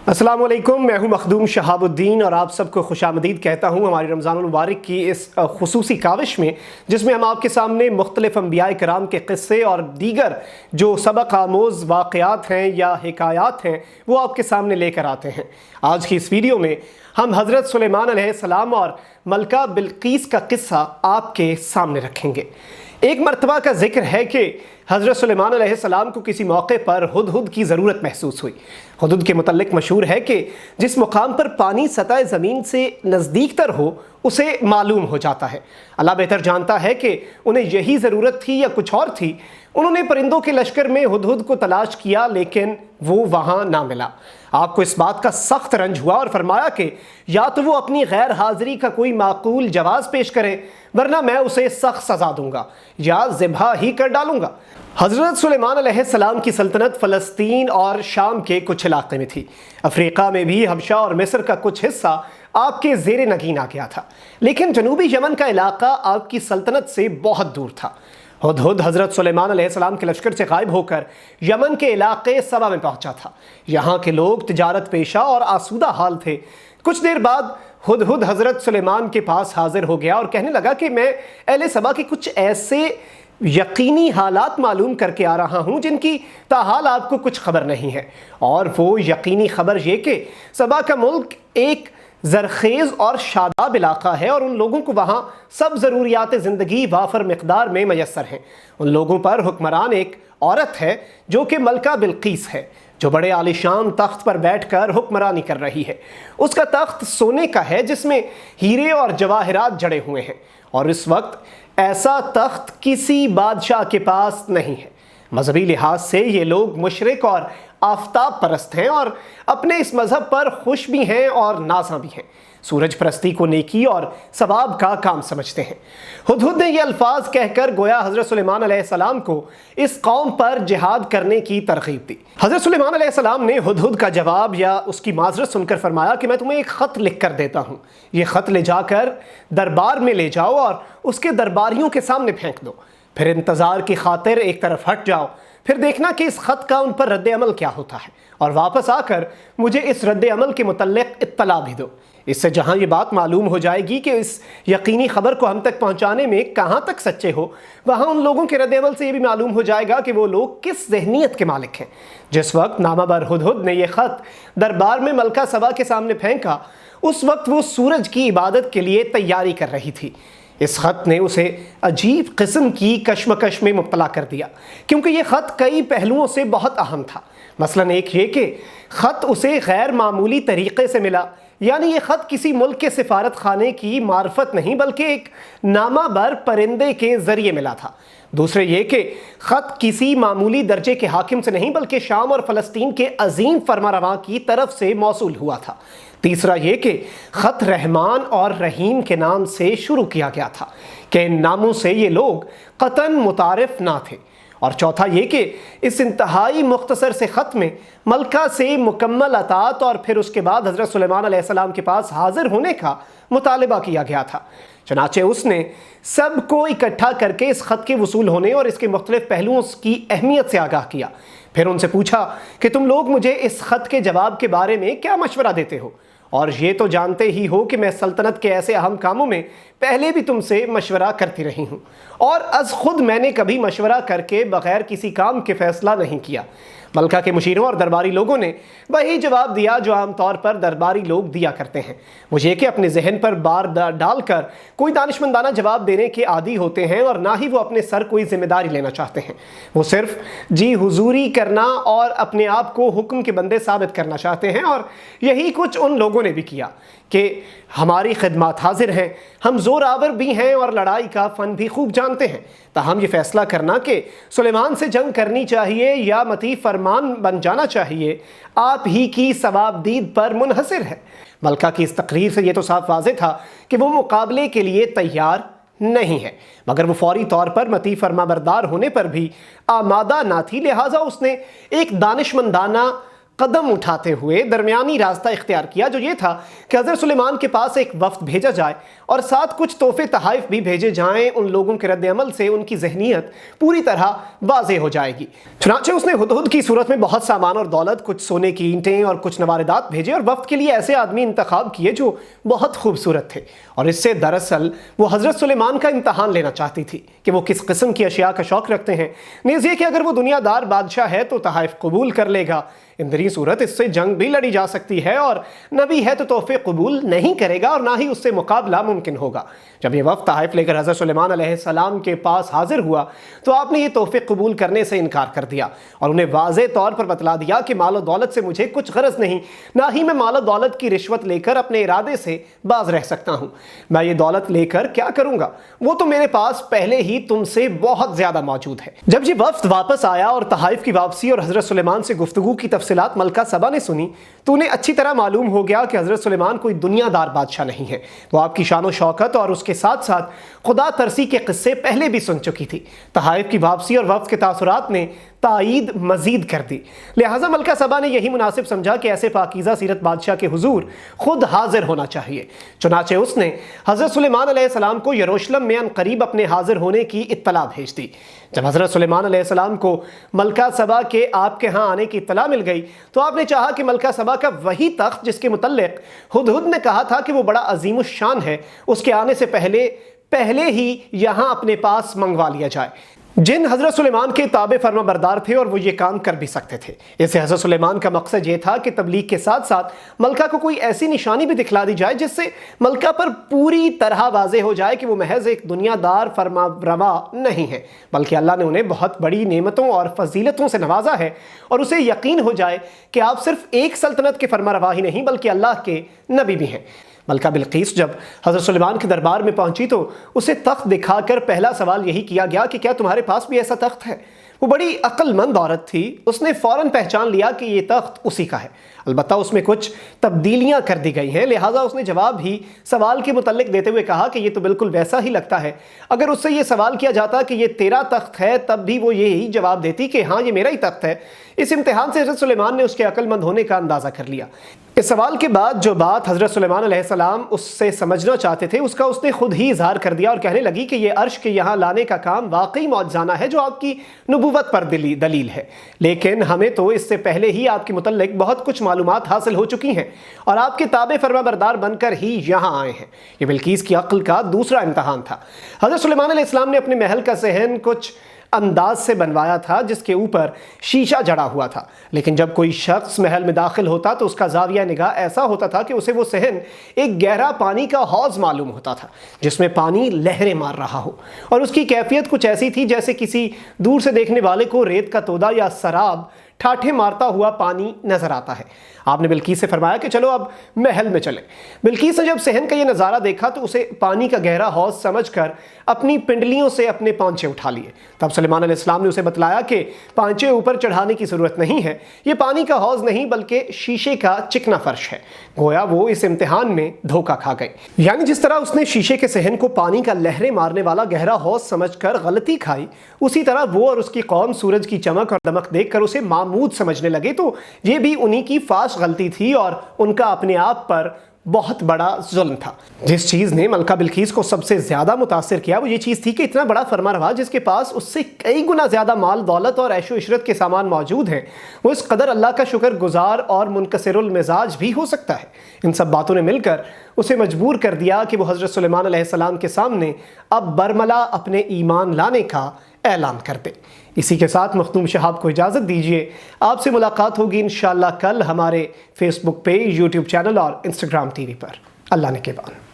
अस्सलाम वालेकुम, मैं हूं मखदूम शहाबुद्दीन और आप सबको खुशामदीद कहता हूं हमारी रमज़ानुल मुबारक की इस खुसूसी काविश में, जिसमें हम आपके सामने मुख्तलिफ़ अंबियाए कराम के क़िस्से और दीगर जो सबक आमोज़ वाक़यात हैं या हिकायात हैं वो आपके सामने लेकर आते हैं। आज की इस वीडियो में हम हज़रत सुलेमान अलैहिस्सलाम और मलका बिल्कीस का क़िस्सा आपके सामने रखेंगे। एक मरतबा का जिक्र है कि हज़रत सुलेमान अलैहिस्सलाम को किसी मौके पर हुदहुद की ज़रूरत महसूस हुई। हुदहुद के मुतल्लिक मशहूर है कि जिस मुकाम पर पानी सतह ज़मीन से नज़दीक तर हो उसे मालूम हो जाता है। अल्लाह बेहतर जानता है कि उन्हें यही ज़रूरत थी या कुछ और थी। उन्होंने परिंदों के लश्कर में हुदहुद को तलाश किया लेकिन वो वहाँ ना मिला। आपको इस बात का सख्त रंज हुआ और फरमाया कि या तो वो अपनी गैर हाज़िरी का कोई माकूल जवाज़ पेश करे वरना मैं उसे सख्त सज़ा दूंगा या ज़िबा ही कर डालूंगा। हज़रत सुलेमान अलैहिस्सलाम की सल्तनत फ़लस्तीन और शाम के कुछ इलाक़े में थी। अफ्रीका में भी हबशा और मिस्र का कुछ हिस्सा आपके ज़ेरे नगीन आ गया था, लेकिन जनूबी यमन का इलाका आपकी सल्तनत से बहुत दूर था। हुदहुद हज़रत सुलेमान अलैहिस्सलाम के लश्कर से गायब होकर यमन के इलाके सबा में पहुंचा था। यहाँ के लोग तिजारत पेशा और आसूदा हाल थे। कुछ देर बाद हुदहुद हज़रत सुलेमान के पास हाजिर हो गया और कहने लगा कि मैं अहले सबा के कुछ ऐसे यकीनी हालात मालूम करके आ रहा हूँ जिनकी ताहाल आपको कुछ खबर नहीं है। और वो यकीनी खबर ये कि सबा का मुल्क एक ज़रखेज़ और शादाब इलाका है और उन लोगों को वहाँ सब ज़रूरियात ज़िंदगी वाफर मिक़दार में मैसर हैं। उन लोगों पर हुक्मरान एक औरत है जो कि मलका बिल्कीस है, जो बड़े आलिशान तख्त पर बैठकर हुक्मरानी कर रही है। उसका तख्त सोने का है जिसमें हीरे और जवाहरात जड़े हुए हैं, और इस वक्त ऐसा तख्त किसी बादशाह के पास नहीं है। मजहबी लिहाज से ये लोग मुशरिक और आफताब परस्त हैं और अपने इस मज़हब पर खुश भी हैं और नाज़ा भी हैं। सूरज परस्ती को नेकी और सवाब का काम समझते हैं। हुदहुद ने ये अल्फाज कहकर गोया हज़रत सुलेमान अलैहिस्सलाम को इस कौम पर जिहाद करने की तरगीब दी। हज़रत सुलेमान अलैहिस्सलाम ने हुदहुद का जवाब या उसकी माजरत सुनकर फरमाया कि मैं तुम्हें एक ख़त लिख कर देता हूँ, ये ख़त ले जाकर दरबार में ले जाओ और उसके दरबारियों के सामने फेंक दो। फिर इंतज़ार की खातिर एक तरफ हट जाओ, फिर देखना कि इस ख़त का उन पर रद्द अमल क्या होता है, और वापस आकर मुझे इस रद्द अमल के मुतल्लिक़ इत्तला भी दो। इससे जहाँ ये बात मालूम हो जाएगी कि इस यकीनी ख़बर को हम तक पहुँचाने में कहाँ तक सच्चे हो, वहाँ उन लोगों के रद्द अमल से ये भी मालूम हो जाएगा कि वो लोग किस ज़हनीत के मालिक हैं। जिस वक्त नामाबर हुदहुद ने यह ख़त दरबार में मलका सबा के सामने फेंका, उस वक्त वो सूरज की इबादत के लिए तैयारी कर रही थी। इस ख़त ने उसे अजीब किस्म की कश्मकश में मुब्तला कर दिया, क्योंकि ये ख़त कई पहलुओं से बहुत अहम था। मसलन एक ये कि ख़त उसे गैर मामूली तरीक़े से मिला, यानी ये ख़त किसी मुल्क के सिफारत खाने की मार्फत नहीं बल्कि एक नामाबर परिंदे के ज़रिए मिला था। दूसरे ये कि ख़त किसी मामूली दर्जे के हाकिम से नहीं बल्कि शाम और फ़लस्तीन के अजीम फरमारवां की तरफ से मौसूल हुआ था। तीसरा ये कि ख़त रहमान और रहीम के नाम से शुरू किया गया था कि इन नामों से ये लोग क़तन मुतारिफ ना थे। और चौथा ये कि इस इंतहाई मुख्तसर से ख़त में मलका से मुकम्मल अतात और फिर उसके बाद हज़रत सुलेमान अलैहिस्सलाम के पास हाजिर होने का मुतालिबा किया गया था। चनाचे उसने सबको इकट्ठा करके इस ख़त के वसूल होने और इसके मुख्तलिफ पहलुओं की अहमियत से आगाह किया। फिर उनसे पूछा कि तुम लोग मुझे इस ख़त के जवाब के बारे में क्या मशवरा देते हो, और ये तो जानते ही हो कि मैं सल्तनत के ऐसे अहम कामों में पहले भी तुमसे मशवरा करती रही हूँ, और अज खुद मैंने कभी मशवरा करके बग़ैर किसी काम के फ़ैसला नहीं किया। मलका के मुशीरों और दरबारी लोगों ने वही जवाब दिया जो आम तौर पर दरबारी लोग दिया करते हैं। मुझे कि अपने जहन पर बार डालकर कोई दानिशमंदाना जवाब देने के आदी होते हैं और ना ही वो अपने सर कोई जिम्मेदारी लेना चाहते हैं। वो सिर्फ जी हुजूरी करना और अपने आप को हुक्म के बंदे साबित करना चाहते हैं, और यही कुछ उन लोगों ने भी किया कि हमारी खिदमत हाजिर हैं, हम ज़ोर आवर भी हैं और लड़ाई का फ़न भी खूब जानते हैं। ताहम ये फ़ैसला करना कि सुलेमान से जंग करनी चाहिए या मती फरमान बन जाना चाहिए आप ही की सवाबदीद पर मुनहसर है। मलका की इस तकरीर से ये तो साफ वाज़ेह था कि वो मुकाबले के लिए तैयार नहीं है, मगर वो फौरी तौर पर मती फरमाबरदार होने पर भी आमादा ना थी। लिहाजा उसने एक दानिशमंदाना قدم اٹھاتے ہوئے درمیانی راستہ اختیار کیا، جو یہ تھا کہ حضرت سلیمان کے پاس ایک وفد بھیجا جائے اور ساتھ کچھ تحفے تحائف بھی بھیجے جائیں۔ ان لوگوں کے رد عمل سے ان کی ذہنیت پوری طرح واضح ہو جائے گی۔ چنانچہ اس نے ہدہد کی صورت میں بہت سامان اور دولت، کچھ سونے کی اینٹیں اور کچھ نواردات بھیجے، اور وفد کے لیے ایسے آدمی انتخاب کیے جو بہت خوبصورت تھے، اور اس سے دراصل وہ حضرت سلیمان کا امتحان لینا چاہتی تھی کہ وہ کس قسم کی اشیاء کا شوق رکھتے ہیں، نیز یہ کہ اگر وہ دنیا دار بادشاہ ہے تو تحائف قبول کر لے گا، اندری صورت اس سے جنگ بھی لڑی جا سکتی ہے، اور نبی ہے تو تحفے قبول نہیں کرے گا اور نہ ہی اس سے مقابلہ ممکن ہوگا۔ جب یہ وفد تحائف لے کر حضرت سلیمان علیہ السلام کے پاس حاضر ہوا تو آپ نے یہ تحفے قبول کرنے سے انکار کر دیا اور انہیں واضح طور پر بتلا دیا کہ مال و دولت سے مجھے کچھ غرض نہیں، نہ ہی میں مال و دولت کی رشوت لے کر اپنے ارادے سے باز رہ سکتا ہوں۔ میں یہ دولت لے کر کیا کروں گا؟ وہ تو میرے پاس پہلے ہی تم سے بہت زیادہ موجود ہے۔ جب یہ وفد واپس آیا اور تحائف کی واپسی اور حضرت سلیمان سے گفتگو کی تفصیلات ملکہ سبا نے سنی تو انہیں اچھی طرح معلوم ہو گیا کہ حضرت سلیمان کوئی دنیا دار بادشاہ نہیں ہے۔ وہ آپ کی شان و شوکت اور اس کے ساتھ ساتھ خدا ترسی کے قصے پہلے بھی سن چکی تھی۔ تحائف کی واپسی اور وفد کے تاثرات نے تائید مزید کر دی، لہٰذا ملکہ سبا نے یہی مناسب سمجھا کہ ایسے پاکیزہ سیرت بادشاہ کے حضور خود حاضر ہونا چاہیے۔ چنانچہ اس نے حضرت سلیمان علیہ السلام کو یروشلم میں عنقریب اپنے حاضر ہونے کی اطلاع بھیج دی۔ جب حضرت سلیمان علیہ السلام کو ملکہ سبا کے آپ کے ہاں آنے کی اطلاع مل گئی تو آپ نے چاہا کہ ملکہ سبا کا وہی تخت جس کے متعلق ہدہد نے کہا تھا کہ وہ بڑا عظیم الشان ہے، اس کے آنے سے پہلے ہی یہاں اپنے پاس منگوا لیا جائے۔ جن حضرت سلیمان کے تابع فرما بردار تھے اور وہ یہ کام کر بھی سکتے تھے۔ اس سے حضرت سلیمان کا مقصد یہ تھا کہ تبلیغ کے ساتھ ساتھ ملکہ کو کوئی ایسی نشانی بھی دکھلا دی جائے جس سے ملکہ پر پوری طرح واضح ہو جائے کہ وہ محض ایک دنیا دار فرما روا نہیں ہے، بلکہ اللہ نے انہیں بہت بڑی نعمتوں اور فضیلتوں سے نوازا ہے، اور اسے یقین ہو جائے کہ آپ صرف ایک سلطنت کے فرما روا ہی نہیں بلکہ اللہ کے نبی بھی ہیں۔ ملکہ بلقیس جب حضرت سلیمان کے دربار میں پہنچی تو اسے تخت دکھا کر پہلا سوال یہی کیا گیا کہ کیا تمہارے پاس بھی ایسا تخت ہے؟ وہ بڑی عقل مند عورت تھی، اس نے فوراً پہچان لیا کہ یہ تخت اسی کا ہے، البتہ اس میں کچھ تبدیلیاں کر دی گئی ہیں، لہٰذا اس نے جواب ہی سوال کے متعلق دیتے ہوئے کہا کہ یہ تو بالکل ویسا ہی لگتا ہے۔ اگر اس سے یہ سوال کیا جاتا کہ یہ تیرا تخت ہے تب بھی وہ یہی جواب دیتی کہ ہاں یہ میرا ہی تخت ہے۔ اس امتحان سے حضرت سلیمان نے اس کے عقل مند ہونے کا اندازہ کر لیا۔ اس سوال کے بعد جو بات حضرت سلیمان علیہ السلام اس سے سمجھنا چاہتے تھے اس کا اس نے خود ہی اظہار کر دیا اور کہنے لگی کہ یہ عرش کے یہاں لانے کا کام واقعی معجزانہ ہے جو آپ کی نبوت پر دلیل ہے، لیکن ہمیں تو اس سے پہلے ہی آپ کے متعلق بہت کچھ معلومات حاصل ہو چکی ہیں اور آپ کے تابع فرما بردار بن کر ہی یہاں آئے ہیں۔ یہ بلقیس کی عقل کا دوسرا امتحان تھا۔ حضرت سلیمان علیہ السلام نے اپنے محل کا صحن کچھ انداز سے بنوایا تھا جس کے اوپر شیشہ جڑا ہوا تھا، لیکن جب کوئی شخص محل میں داخل ہوتا تو اس کا زاویہ نگاہ ایسا ہوتا تھا کہ اسے وہ صحن ایک گہرا پانی کا حوض معلوم ہوتا تھا جس میں پانی لہریں مار رہا ہو، اور اس کی کیفیت کچھ ایسی تھی جیسے کسی دور سے دیکھنے والے کو ریت کا تودا یا سراب ٹھاٹھے مارتا ہوا پانی نظر آتا ہے۔ آپ نے بلقیس سے فرمایا کہ چلو اب محل میں چلیں۔ بلقیس نے جب صحن کا یہ نظارہ دیکھا تو اسے پانی کا گہرا حوض سمجھ کر اپنی پنڈلیوں سے اپنے پانچے اٹھا لیے۔ تب سلیمان علیہ السلام نے اسے بتلایا کہ پانچے اوپر چڑھانے کی ضرورت نہیں ہے، یہ پانی کا حوض نہیں بلکہ شیشے کا چکنا فرش ہے۔ گویا وہ اس امتحان میں دھوکہ کھا گئے، یعنی جس طرح اس نے شیشے کے صحن کو پانی کا لہریں مارنے والا گہرا حوض سمجھ کر غلطی کھائی، اسی طرح وہ اور اس کی قوم سورج کی چمک اور دمک دیکھ کر اسے معمود سمجھنے لگے۔ تو یہ بھی انہی کی فاش غلطی تھی اور ان کا اپنے آپ پر بہت بڑا ظلم تھا۔ جس چیز نے ملکہ بلقیس کو سب سے زیادہ متاثر کیا وہ یہ چیز تھی کہ اتنا بڑا فرما روا جس کے پاس اس سے کئی گنا زیادہ مال دولت اور عیش و عشرت کے سامان موجود ہیں، وہ اس قدر اللہ کا شکر گزار اور منکسر المزاج بھی ہو سکتا ہے۔ ان سب باتوں نے مل کر اسے مجبور کر دیا کہ وہ حضرت سلیمان علیہ السلام کے سامنے اب برملا اپنے ایمان لانے کا اعلان کر دے۔ اسی کے ساتھ مخدوم شہاب کو اجازت دیجیے، آپ سے ملاقات ہوگی انشاءاللہ کل ہمارے فیس بک پیج، یوٹیوب چینل اور انسٹاگرام TV پر۔ اللہ نگہبان۔